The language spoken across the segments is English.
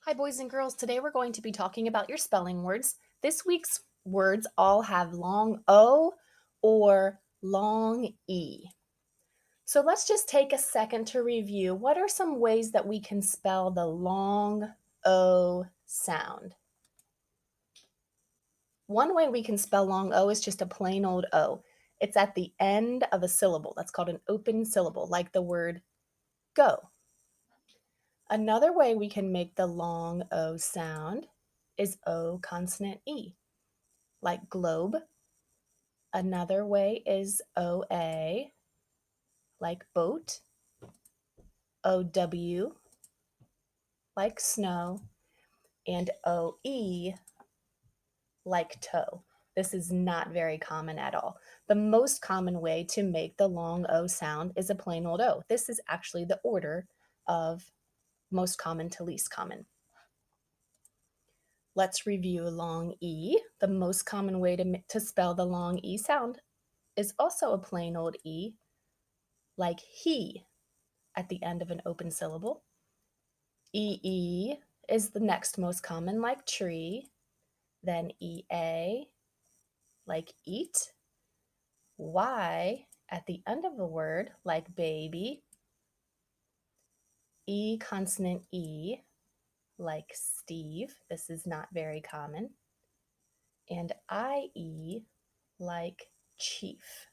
Hi, boys and girls. Today we're going to be talking about your spelling words. This week's words all have long O or long E. So let's just take a second to review what are some ways that we can spell the long O sound. One way we can spell long O is just a plain old O. It's at the end of a syllable. That's called an open syllable, like the word go. Another way we can make the long O sound is O consonant E, like globe. Another way is OA, like boat. OW, like snow. And OE, like toe. This is not very common at all. The most common way to make the long O sound is a plain old O. This is actually the order of most common to least common. Let's review long E. The most common way to spell the long E sound is also a plain old E, like he at the end of an open syllable. EE is the next most common, like tree. Then EA, like eat. Y at the end of the word, like baby. E consonant E, like Steve. This is not very common. And IE, like chief.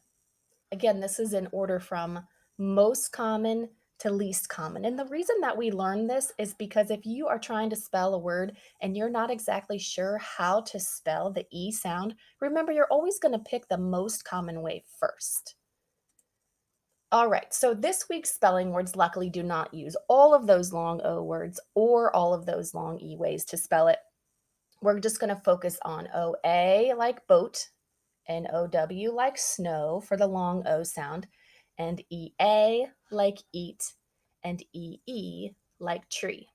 Again, this is in order from most common to least common. And the reason that we learn this is because if you are trying to spell a word and you're not exactly sure how to spell the E sound, remember you're always going to pick the most common way first. All right, so this week's spelling words luckily do not use all of those long O words or all of those long E ways to spell it. We're just going to focus on OA like boat, and OW like snow for the long O sound, and EA like eat, and EE like tree.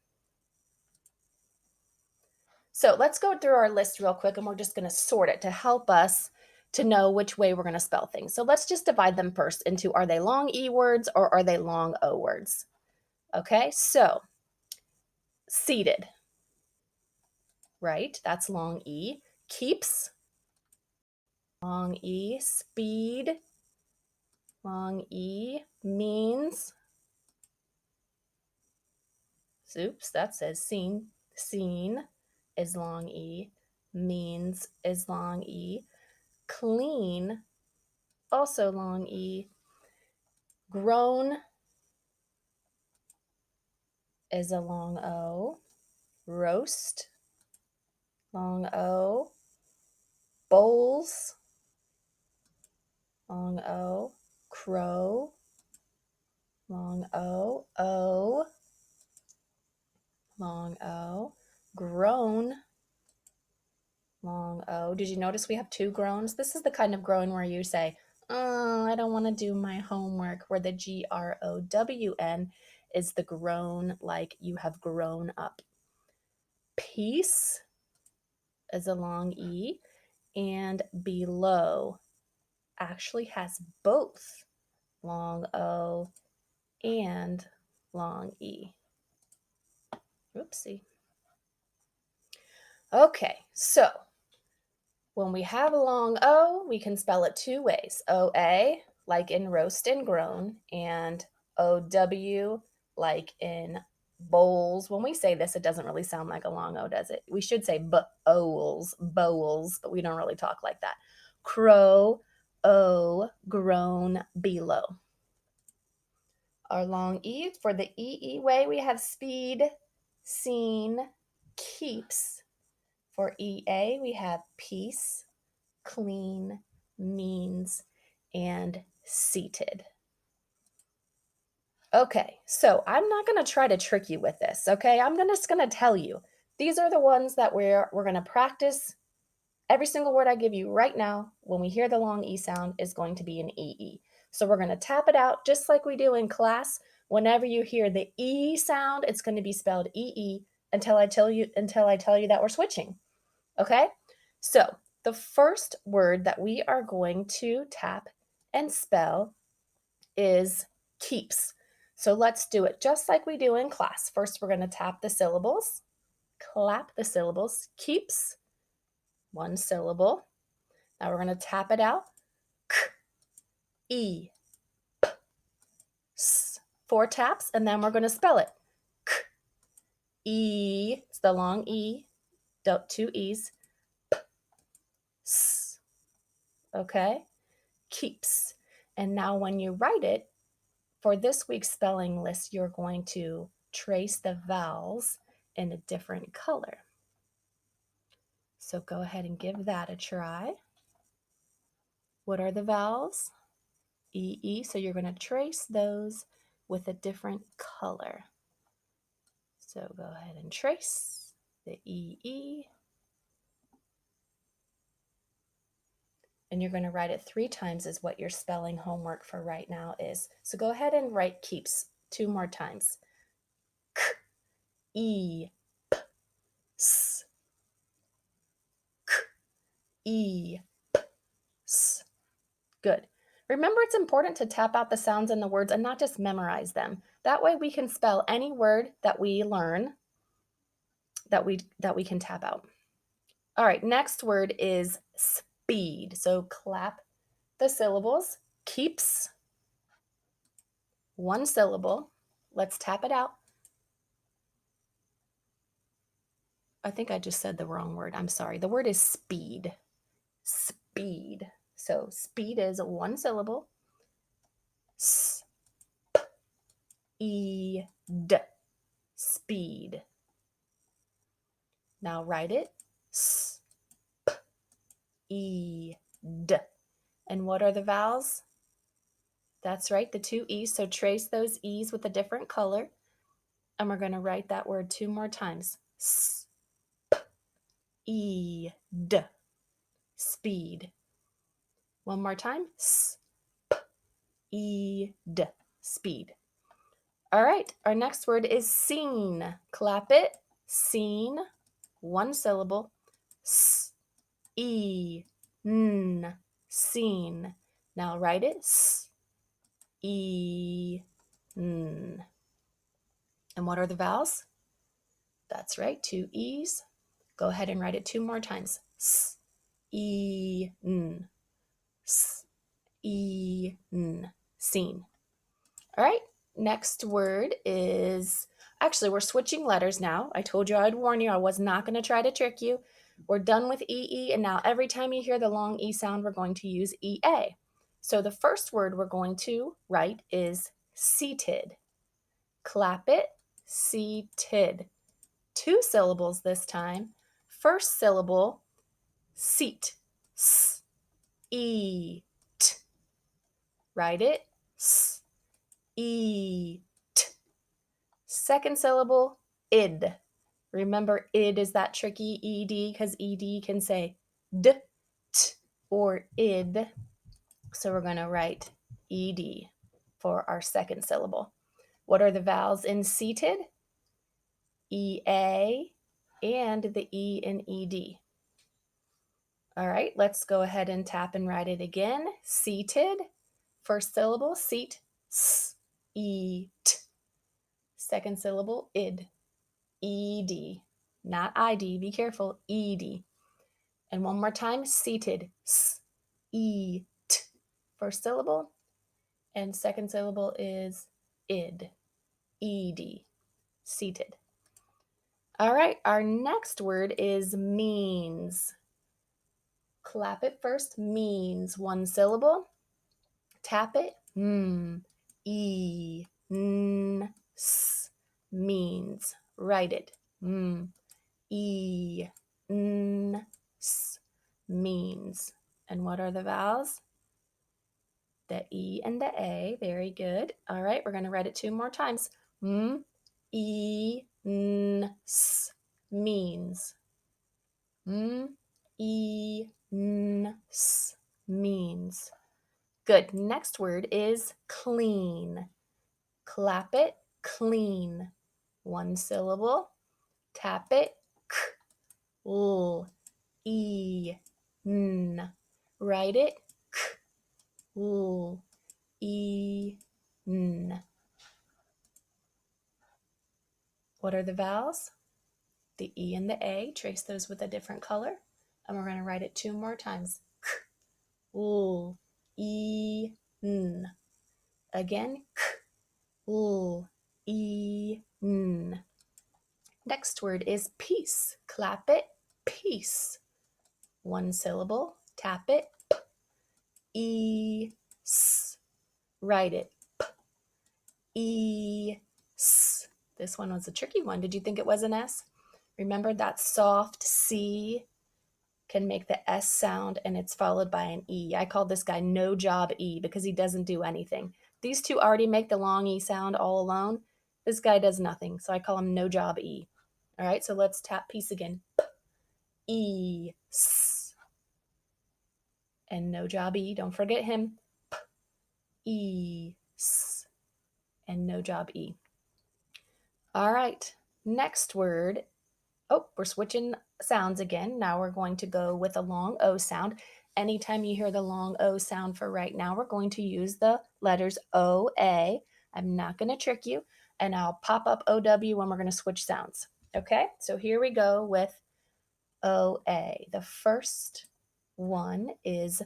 So let's go through our list real quick, and we're just going to sort it to help us to know which way we're going to spell things. So let's just divide them first into, are they long E words or are they long O words? Okay, so seated, right? That's long E. Keeps, long E. Speed, long E. Means, oops, that says seen. Seen is long E. Means is long E. Clean, also long E. Grown is a long O. Roast, long O. Bowls, long O. Crow, long O. O, long O. Grown, long O. Did you notice we have two groans? This is the kind of groan where you say, oh, I don't want to do my homework, where the GROWN is the groan, like you have grown up. Peace is a long E, and below actually has both long O and long E. Oopsie. Okay, so when we have a long O, we can spell it two ways. OA, like in roast and grown, and OW, like in bowls. When we say this, it doesn't really sound like a long O, does it? We should say bowls, but we don't really talk like that. Crow, O, grown, below. Our long E, for the EE way, we have speed, seen, keeps. For EA, we have peace, clean, means, and seated. Okay, so I'm not going to try to trick you with this, okay? I'm just going to tell you. These are the ones that we're going to practice. Every single word I give you right now, when we hear the long E sound, is going to be an EE. So we're going to tap it out just like we do in class. Whenever you hear the E sound, it's going to be spelled EE until I tell you that we're switching. Okay? So, the first word that we are going to tap and spell is keeps. So let's do it just like we do in class. First, we're going to tap the syllables, clap the syllables. Keeps, one syllable. Now we're going to tap it out. K, E, P, S. 4 taps, and then we're going to spell it. K, E, it's the long E, 2 E's. P, S. Okay? Keeps. And now when you write it, for this week's spelling list, you're going to trace the vowels in a different color. So go ahead and give that a try. What are the vowels? E, E. So you're going to trace those with a different color. So go ahead and trace the E, E. And you're going to write it 3 times is what your spelling homework for right now is. So go ahead and write keeps 2 more times. K, E, P, S. K, E, P, S. Good. Remember, it's important to tap out the sounds in the words and not just memorize them. That way we can spell any word that we learn that we can tap out. All right, next word is speed. So clap the syllables. Keeps, one syllable. Let's tap it out. I think I just said the wrong word. I'm sorry. The word is speed. Speed. So speed is one syllable. S, E, D. Speed. Now write it. S, E, D. And what are the vowels? That's right, the 2 E's. So trace those E's with a different color. And we're going to write that word 2 more times. S, E, D. Speed. One more time. S, E, D. Speed. All right, our next word is seen. Clap it. Seen. One syllable. S, E, N. Seen. Now write it. S, E, N. And what are the vowels? That's right, 2 E's. Go ahead and write it 2 more times. S, E, N. S, E, N. Seen. All right, next word is, actually, we're switching letters now. I told you I'd warn you. I was not going to try to trick you. We're done with EE, and now every time you hear the long E sound, we're going to use EA. So the first word we're going to write is seated. Clap it. Seated. 2 syllables this time. First syllable, seat. S, E, T. Write it. S, E, T. Second syllable, id. Remember, id is that tricky ed because ed can say d, t, or id. So we're going to write ed for our second syllable. What are the vowels in seated? EA and the E in ED. All right, let's go ahead and tap and write it again. Seated. First syllable, seat. S, E, T. Second syllable, id. ED. Not ID, be careful, ED. And one more time, seated. S, E, T. First syllable. And second syllable is id. ED. Seated. All right, our next word is means. Clap it first, means. One syllable. Tap it. E, N, S. Means. Write it. E, N, S. Means. And what are the vowels? The E and the A. Very good. All right, we're going to write it 2 more times. E, N, S. Means. E, N, S. Means. Good. Next word is clean. Clap it. Clean. One syllable. Tap it. K, L, E, N. Write it. K, L, E, N. What are the vowels? The E and the A, trace those with a different color. And we're going to write it 2 more times. K, L, E, N. Again, K, L, E, N. Next word is peace. Clap it, peace. 1 syllable, tap it, P, E, S. Write it, P, E, S. This one was a tricky one. Did you think it was an S? Remember that soft C can make the S sound and it's followed by an E. I call this guy no job E because he doesn't do anything. These two already make the long E sound all alone. This guy does nothing, so I call him no job E. All right, so let's tap peace again. P, E, S. And no job E, don't forget him. P, E, S. And no job E. All right, next word. Oh, we're switching sounds again. Now we're going to go with a long O sound. Anytime you hear the long O sound for right now, we're going to use the letters O-A. I'm not going to trick you, and I'll pop up O-W when we're going to switch sounds. Okay, so here we go with O-A. The first one is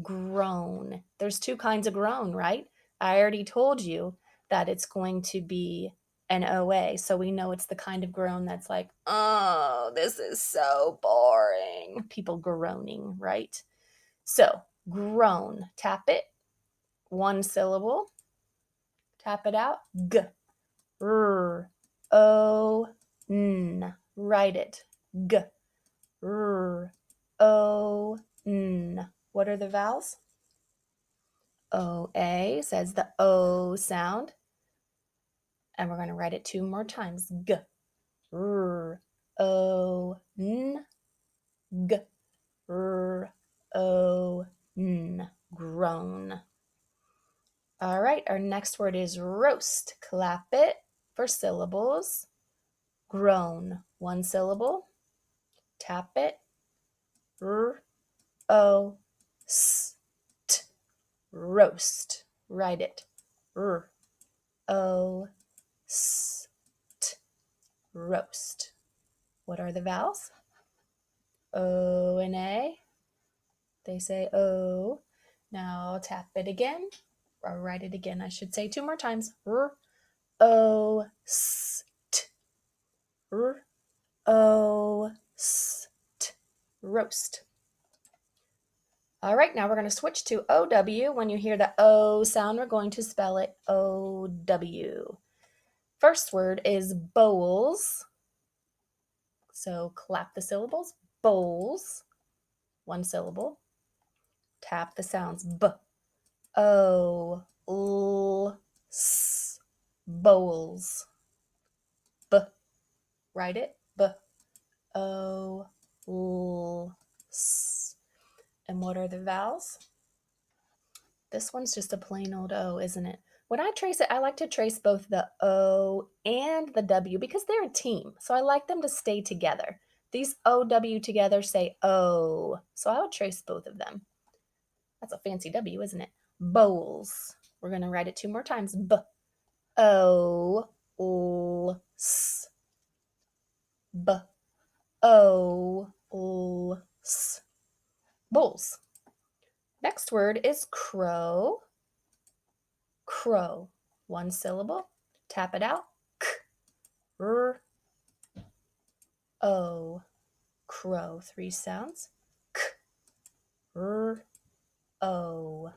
groan. There's 2 kinds of groan, right? I already told you that it's going to be an OA, so we know it's the kind of groan that's like, oh, this is so boring. People groaning, right? So, groan. Tap it. 1 syllable. Tap it out. G. R. O. N. Write it. G. R. O. N. What are the vowels? O-A says the O sound. And we're going to write it 2 more times. G. R. O. N. G. R. O. N. Groan. All right, our next word is roast. Clap it for syllables. Groan. 1 syllable. Tap it. R. O. S. T. Roast. Write it. R. O. S. T. Roast. What are the vowels? O and A. They say O. Now tap it again. Or write it again, I should say 2 more times. R. O. S. T. R. O. S. T. Roast. All right, now we're going to switch to O-W. When you hear the O sound, we're going to spell it O-W. First word is bowls. So clap the syllables. Bowls. 1 syllable. Tap the sounds. B. O. L. S. Bowls. B. Write it. B. O. L. S. And what are the vowels? This one's just a plain old O, isn't it? When I trace it, I like to trace both the O and the W because they're a team. So I like them to stay together. These O-W together say O. So I would trace both of them. That's a fancy W, isn't it? Bowls. We're going to write it 2 more times. B. O. L. S. B. O. L. S. Bowls. Next word is crow. Crow. 1 syllable. Tap it out. K. R. O. Crow. 3 sounds. K. R. O.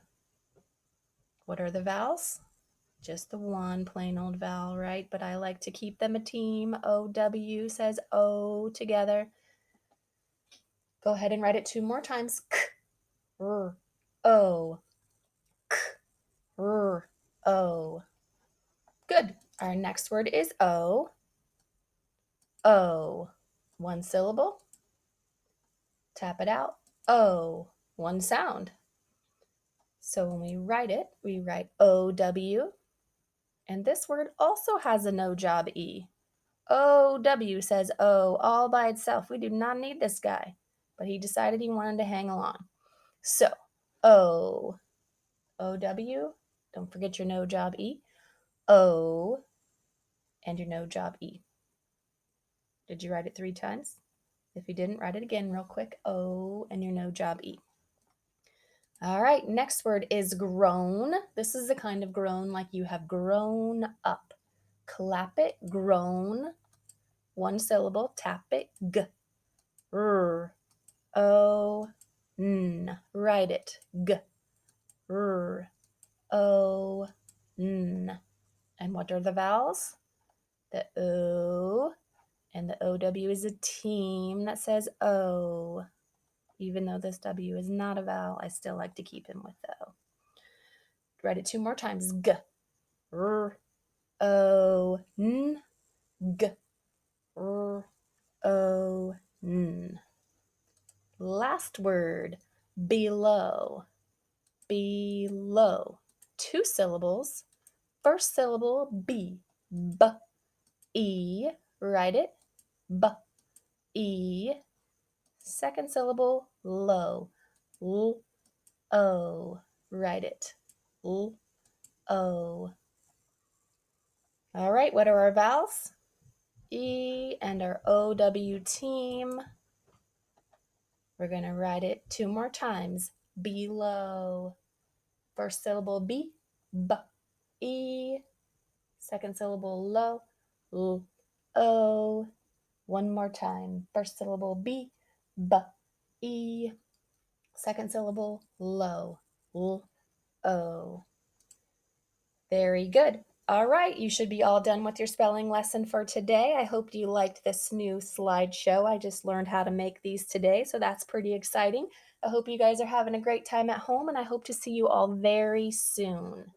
What are the vowels? Just the 1 plain old vowel, right? But I like to keep them a team. O-W says O together. Go ahead and write it 2 more times. K. R. O. K. R. O. Good. Our next word is O. O. 1 syllable. Tap it out. O. 1 sound. So when we write O-W. And this word also has a no job E. O-W says O all by itself. We do not need this guy. But he decided he wanted to hang along. So, O. O-W. Don't forget your no job E. O. And your no job E. Did you write it 3 times? If you didn't, write it again real quick. O and your no job E. All right, next word is grown. This is the kind of grown like you have grown up. Clap it, grown. One syllable, tap it, g. R, o, n. Write it, g. R, o, n. And what are the vowels? The O and the OW is a team that says O. Even though this W is not a vowel, I still like to keep him with the O. Write it 2 more times. G, R, O, N, G, R, O, N. Last word, below. Below. 2 syllables. First syllable, B, B, E. Write it, B, E. Second syllable, low, L, O. Write it, L, O. All right, what are our vowels? E and our OW team. We're going to write it 2 more times. Below. First syllable B, B, E. Second syllable low, L, O. One more time. First syllable B, B, E. Second syllable low, L, O. Very good. All right, you should be all done with your spelling lesson for today. I hope you liked this new slideshow. I just learned how to make these today, so that's pretty exciting. I hope you guys are having a great time at home, and I hope to see you all very soon.